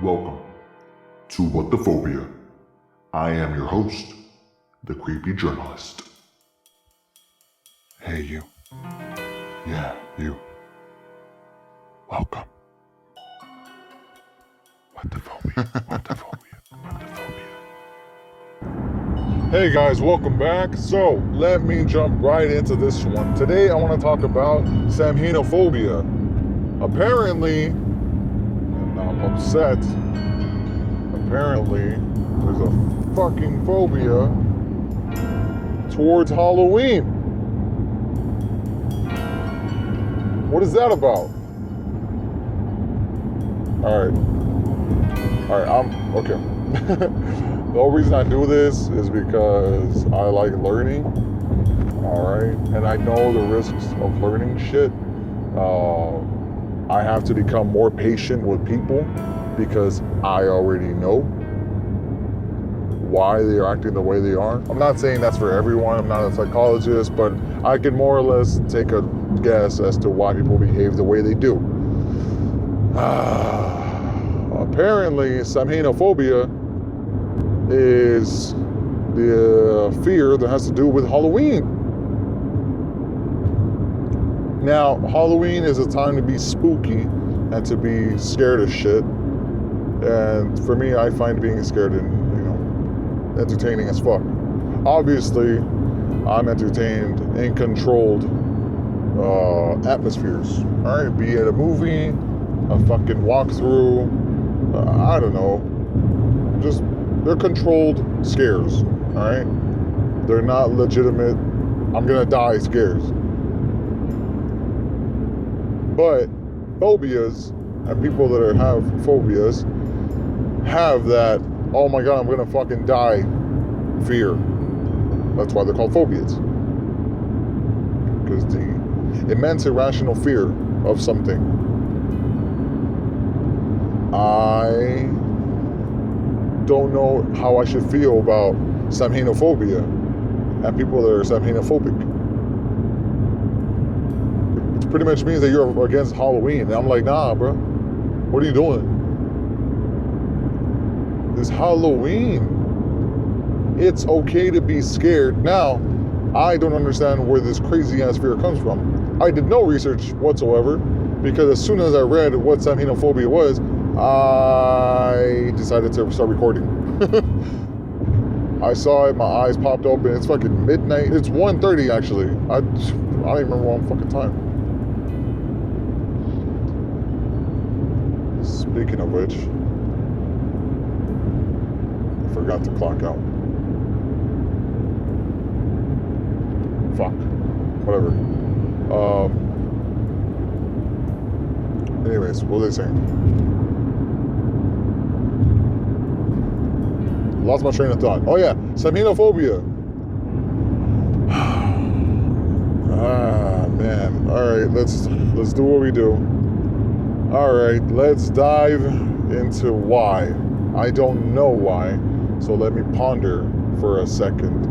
Welcome to What the Phobia. I am your host, the creepy journalist. Hey, you. Yeah, you. Welcome. What the Phobia? What the Phobia? What the Phobia? Hey guys, welcome back. So, let me jump right into this one. Today I want to talk about Samhainophobia. Apparently, and I'm upset, apparently there's a fucking phobia towards Halloween. What is that about? Alright, I'm okay. The whole reason I do this is because I like learning. Alright, and I know the risks of learning shit. I have to become more patient with people because I already know why they are acting the way they are. I'm not saying that's for everyone, I'm not a psychologist, but I can more or less take a guess as to why people behave the way they do. Apparently, Samhainophobia is the fear that has to do with Halloween. Now, Halloween is a time to be spooky and to be scared of shit. And for me, I find being scared entertaining as fuck. Obviously, I'm entertained in controlled atmospheres. Alright, be it a movie, a fucking walkthrough, I don't know. Just, they're controlled scares. Alright? They're not legitimate, I'm gonna die scares. But phobias, and people that have phobias, have that, oh my god, I'm gonna fucking die fear. That's why they're called phobias. Because the immense irrational fear of something. I don't know how I should feel about Samhainophobia and people that are Samhainophobic. It pretty much means that you're against Halloween. And I'm like, nah, bro. What are you doing? It's Halloween. It's okay to be scared. Now, I don't understand where this crazy ass fear comes from. I did no research whatsoever because as soon as I read what Samhainophobia was, I decided to start recording. I saw it, my eyes popped open. It's fucking midnight. It's 1:30 actually. I don't even remember what fucking time. Speaking of which, I forgot to clock out. Fuck. Whatever. Anyways, what was I saying? Lost my train of thought. Oh yeah, Samhainophobia. Man. Alright, let's do what we do. Alright, let's dive into why. I don't know why, so let me ponder for a second.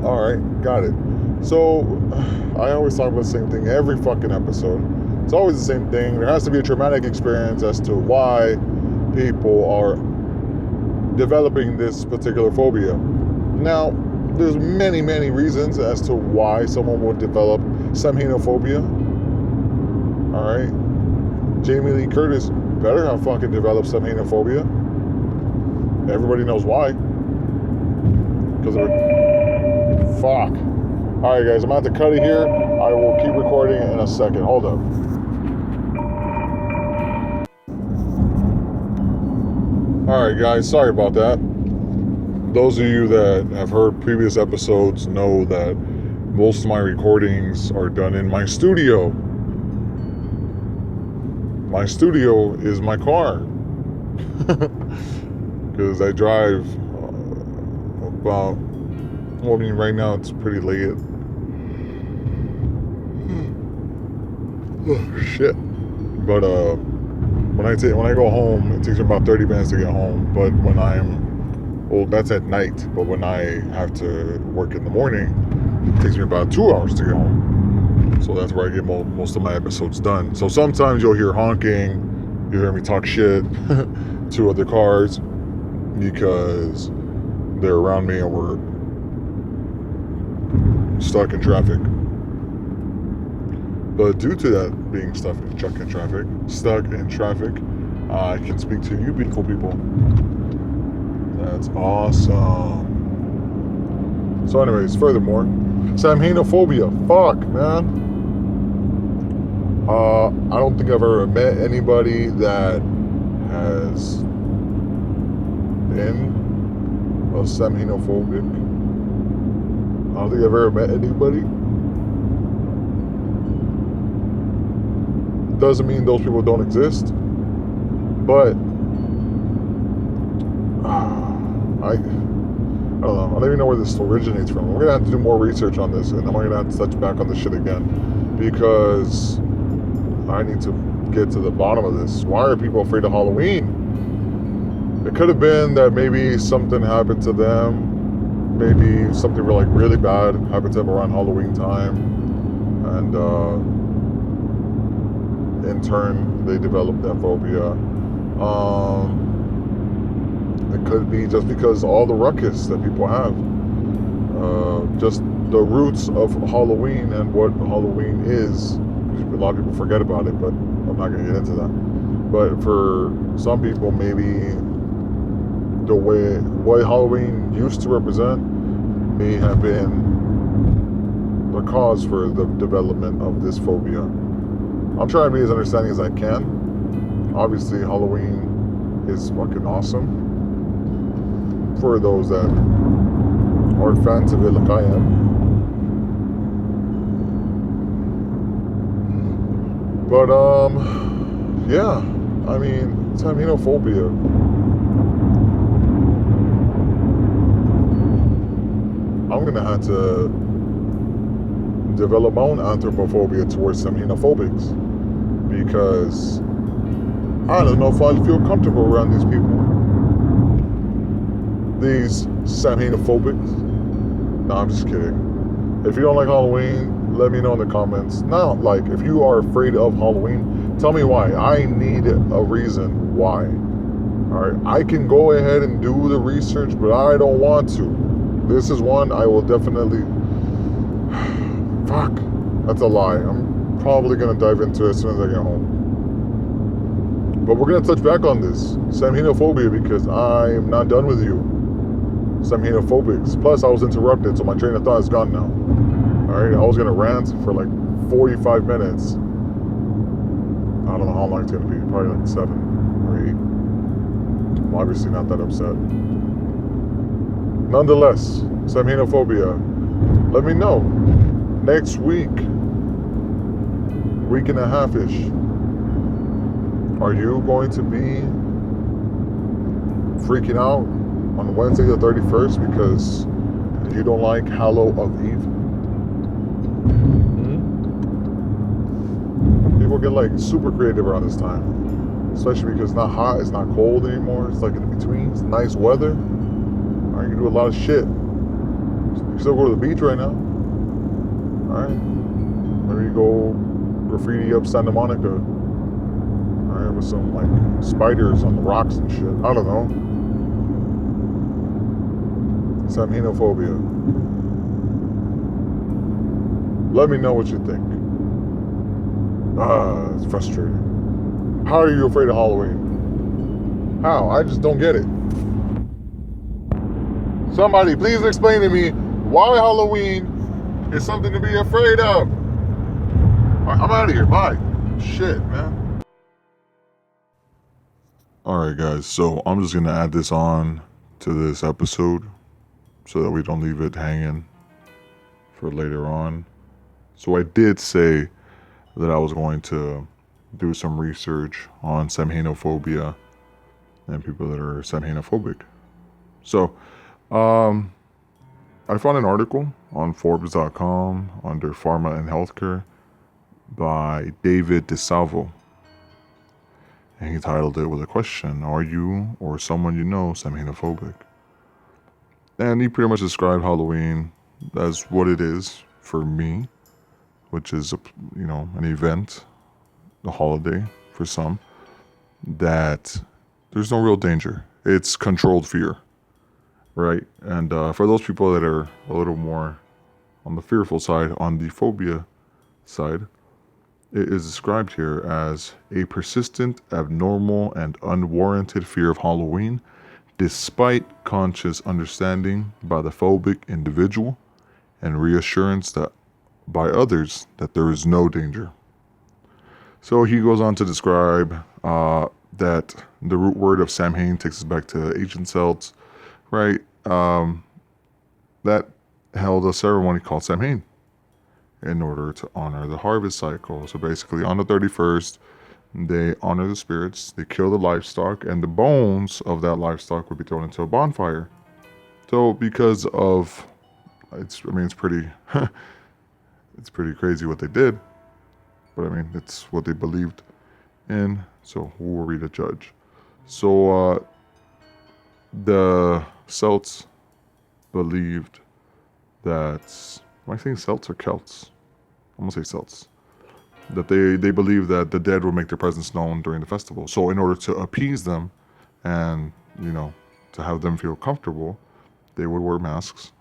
Alright, got it. So, I always talk about the same thing every fucking episode. It's always the same thing. There has to be a traumatic experience as to why people are developing this particular phobia. Now, there's many, many reasons as to why someone would develop Samhainophobia. Alright? Jamie Lee Curtis better have fucking developed Samhainophobia. Everybody knows why. Because of her... Fuck. Alright guys, I'm about to cut it here. I will keep recording in a second. Hold up. Alright guys, sorry about that. Those of you that have heard previous episodes know that most of my recordings are done in my studio. My studio is my car. Because I drive about... Well, I mean, right now it's pretty late. Oh, shit. But when I go home, it takes me about 30 minutes to get home. But when that's at night. But when I have to work in the morning, it takes me about 2 hours to get home. So that's where I get most of my episodes done. So sometimes you'll hear honking, You hear me talk shit to other cars because they're around me and we're stuck in traffic. But due to that being stuck in traffic, I can speak to you beautiful people. That's awesome. So anyways, furthermore, Samhainophobia. Fuck, man. I don't think I've ever met anybody that has been a Samhainophobic. I don't think I've ever met anybody. Doesn't mean those people don't exist, but I don't know. I don't even know where this originates from. We're gonna have to do more research on this, and then we're gonna have to touch back on this shit again because I need to get to the bottom of this. Why are people afraid of Halloween? It could have been that maybe something happened to them. Maybe something really bad happened to them around Halloween time, and in turn they developed that phobia. It could be just because all the ruckus that people have, just the roots of Halloween and what Halloween is. A lot of people forget about it, but I'm not going to get into that. But for some people, maybe the way what Halloween used to represent may have been the cause for the development of this phobia. I'm trying to be as understanding as I can. Obviously, Halloween is fucking awesome. For those that are fans of it like I am. But, yeah, I mean, Samhainophobia. I'm gonna have to develop my own anthropophobia towards Samhainophobics because I don't know if I feel comfortable around these people. These Samhainophobics. No, I'm just kidding. If you don't like Halloween, let me know in the comments. Not like if you are afraid of Halloween, tell me why. I need a reason why. Alright, I can go ahead and do the research, but I don't want to. This is one I will definitely. Fuck. That's a lie. I'm probably gonna dive into it as soon as I get home. But we're gonna touch back on this Samhainophobia because I am not done with you. Samhainophobics. Plus, I was interrupted, so my train of thought is gone now. Alright, I was gonna rant for like 45 minutes. I don't know how long it's gonna be. Probably like 7 or 8. I'm obviously not that upset. Nonetheless, Samhainophobia. Let me know. Next week and a half-ish. Are you going to be freaking out on Wednesday the 31st because you don't like Hallow of Eve? People get like super creative around this time, especially because it's not hot, it's not cold anymore. It's like in between. It's nice weather. All right, you can do a lot of shit. You can still go to the beach right now. All right, maybe you go graffiti up Santa Monica. All right, with some like spiders on the rocks and shit. I don't know. Samhainophobia. Let me know what you think. It's frustrating. How are you afraid of Halloween? How? I just don't get it. Somebody please explain to me why Halloween is something to be afraid of. I'm out of here. Bye. Shit, man. Alright guys, so I'm just gonna add this on to this episode so that we don't leave it hanging for later on. So I did say that I was going to do some research on Samhainophobia and people that are Samhainophobic. So, I found an article on Forbes.com under Pharma and Healthcare by David DeSalvo. And he titled it with a question: are you or someone you know Samhainophobic? And he pretty much described Halloween as what it is for me, which is an event, a holiday for some. that there's no real danger. It's controlled fear, right? And for those people that are a little more on the fearful side, on the phobia side, it is described here as a persistent, abnormal, and unwarranted fear of Halloween, despite conscious understanding by the phobic individual and reassurance that by others that there is no danger. So he goes on to describe that the root word of Samhain takes us back to ancient Celts, right? That held a ceremony called Samhain in order to honor the harvest cycle. So basically, on the 31st, they honor the spirits, they kill the livestock, and the bones of that livestock would be thrown into a bonfire. So because of, it's pretty, it's pretty crazy what they did, but it's what they believed in. So who were we to judge? So the Celts believed that, am I saying Celts or Celts? I'm gonna say Celts. That they believe that the dead will make their presence known during the festival. So in order to appease them and, to have them feel comfortable, they would wear masks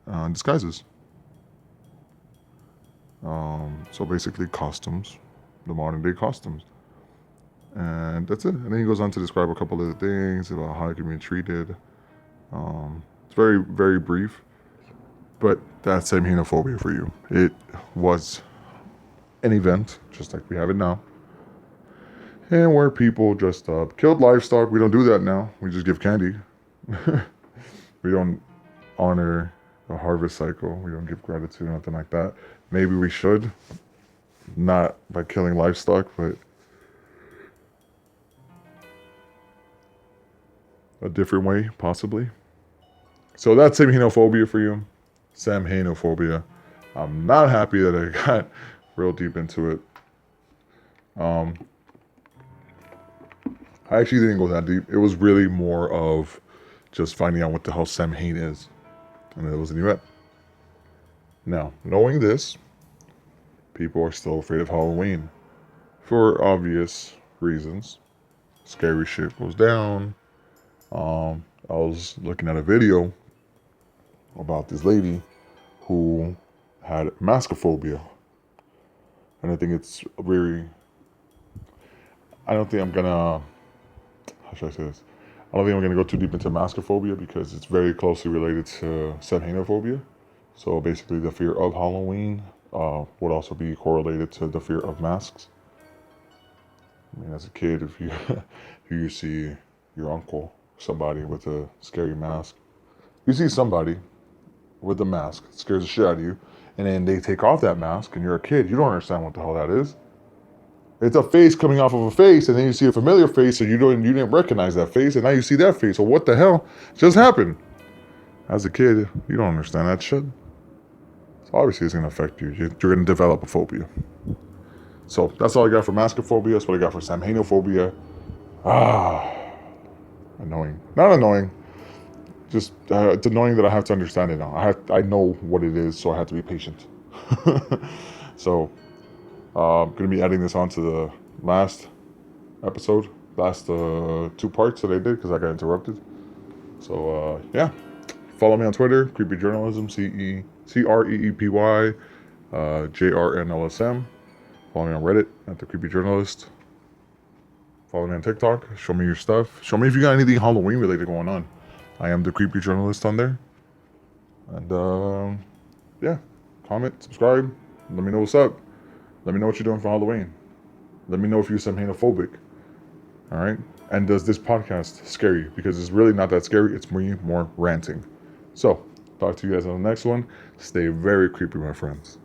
and disguises. So basically costumes, the modern day costumes. And that's it. And then he goes on to describe a couple of the things about how it can be treated. It's very, very brief. But that's Samhainophobia for you. It was an event, just like we have it now. And where people dressed up, killed livestock. We don't do that now. We just give candy. We don't honor the harvest cycle. We don't give gratitude or nothing like that. Maybe we should. Not by killing livestock, but a different way, possibly. So that's Samhainophobia for you. Samhainophobia. I'm not happy that I got real deep into it. I actually didn't go that deep. It was really more of just finding out what the hell Samhain is. And it was an event. Now, knowing this, people are still afraid of Halloween. For obvious reasons. Scary shit goes down. I was looking at a video about this lady who had maskophobia. And I think it's very, I don't think I'm gonna, how should I say this? I don't think I'm gonna go too deep into maskophobia because it's very closely related to Samhainophobia. So basically the fear of Halloween would also be correlated to the fear of masks. As a kid, if you see your uncle, somebody with a scary mask, you see somebody with a mask, it scares the shit out of you, and then they take off that mask and you're a kid, you don't understand what the hell that is. It's a face coming off of a face, and then you see a familiar face and you didn't recognize that face, and now you see that face. So what the hell just happened? As a kid, you don't understand that shit. So obviously it's gonna affect you. You're gonna develop a phobia. So that's all I got for maskophobia. That's what I got for Samhainophobia. Annoying. Not annoying. Just it's annoying that I have to understand it now. I know what it is, so I have to be patient. So I'm gonna be adding this on to the last episode, last 2 parts that I did because I got interrupted. So yeah, follow me on Twitter, Creepy Journalism, CREEPY JRNLSM. Follow me on Reddit at the Creepy Journalist. Follow me on TikTok. Show me your stuff. Show me if you got anything Halloween related going on. I am the Creepy Journalist on there. And yeah, comment, subscribe. Let me know what's up. Let me know what you're doing for Halloween. Let me know if you're Samhainophobic. All right? And does this podcast scare you? Because it's really not that scary. It's me more ranting. So, talk to you guys on the next one. Stay very creepy, my friends.